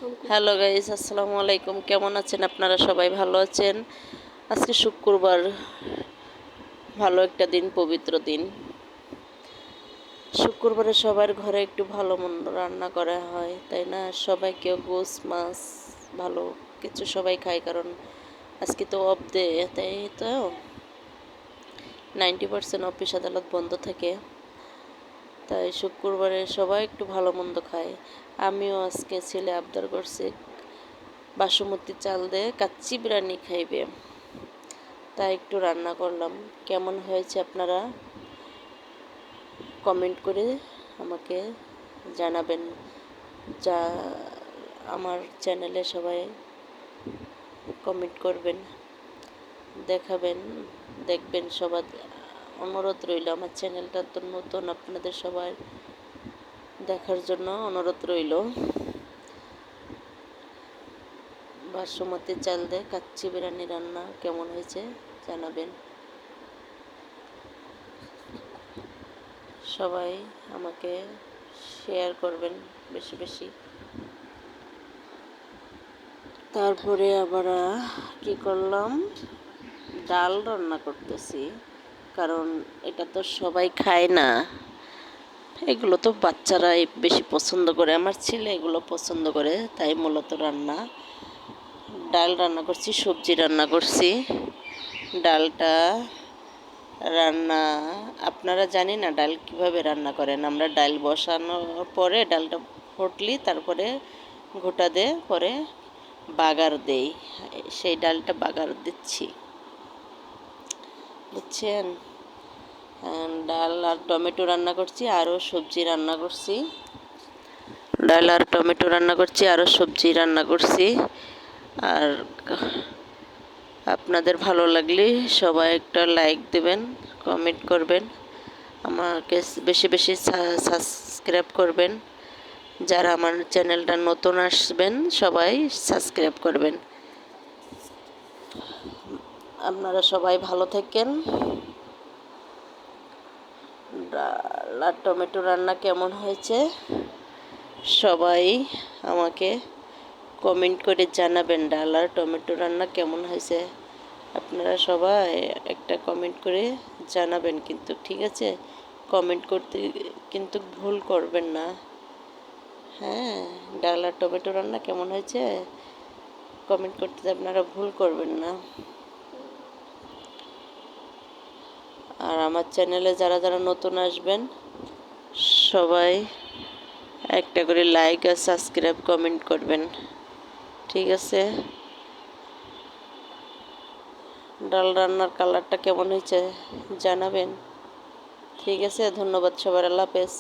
Hello guys, আসসালামু আলাইকুম। কেমন আছেন আপনারা? সবাই ভালো আছেন? আজকে শুক্রবার, ভালো একটা দিন, পবিত্র দিন। শুক্রবারে সবার ঘরে একটু ভালো মন্দ রান্না করা হয়, তাই না? সবাই কেউ গোস মাছ ভালো কিছু সবাই খায়, কারণ আজকে তো অফ ডে, তাই তো 90% অফিস আদালত বন্ধ থাকে। তাই শুক্রবারে সবাই একটু ভালো মন্দ খায়। আমিও আজকে ছেলে আবদার করছে বাসমতি চাল দিয়ে কাচ্চি বিরিয়ানি খাইবে, তাই একটু রান্না করলাম। কেমন হয়েছে আপনারা কমেন্ট করে আমাকে জানাবেন। যা আমার চ্যানেলে সবাই কমেন্ট করবেন, দেখাবেন, দেখবেন। সবার অনুরোধ রইল, আমার চ্যানেলটা তো নতুন, আপনাদের সবাই দেখার জন্য অনুরোধ রইল। বাসমতি চাল দিয়ে কাচ্চি বিরিয়ানি রান্না কেমন হয়েছে জানাবেন। সবাই আমাকে শেয়ার করবেন বেশি বেশি। তারপরে আবার কি করলাম, ডাল রান্না করতেছি, কারণ এটা তো সবাই খায় না। এগুলো তো বাচ্চারাই বেশি পছন্দ করে, আমার ছেলে এগুলো পছন্দ করে, তাই মূলত ডাল রান্না করছি, সবজি রান্না করছি। ডালটা রান্না আপনারা জানি না ডাল কিভাবে রান্না করেন। আমরা ডাল বসানোর পরে ডালটা ফুটলি তারপরে ঘোটা দিয়ে পরে বাগার দেই, সেই ডালটা বাগার দিচ্ছি, বুঝছেন? ডাল আর টমেটো রান্না করছি, আরও সবজি রান্না করছি। ডাল আর টমেটো রান্না করছি, আরও সবজি রান্না করছি। আর আপনাদের ভালো লাগলে সবাই একটা লাইক দেবেন, কমেন্ট করবেন, আমাকে বেশি বেশি সাবস্ক্রাইব করবেন। যারা আমার চ্যানেলটা নতুন আসবেন সবাই সাবস্ক্রাইব করবেন। আপনারা সবাই ভালো থাকেন। ডাল আর টমেটো রান্না কেমন হয়েছে সবাই আমাকে কমেন্ট করে জানাবেন। ডাল আর টমেটো রান্না কেমন হয়েছে আপনারা সবাই একটা কমেন্ট করে জানাবেন, কিন্তু ঠিক আছে? কমেন্ট করতে কিন্তু ভুল করবেন না। হ্যাঁ, ডাল আর টমেটো রান্না কেমন হয়েছে কমেন্ট করতে আপনারা ভুল করবেন না। আর আমার চ্যানেলে যারা যারা নতুন আসবেন সবাই একটা করে লাইক আর সাবস্ক্রাইব কমেন্ট করবেন, ঠিক আছে? ডাল রান্নার কালারটা কেমন হয়েছে জানাবেন, ঠিক আছে? ধন্যবাদ সবার, আল্লাহ হাফেজ।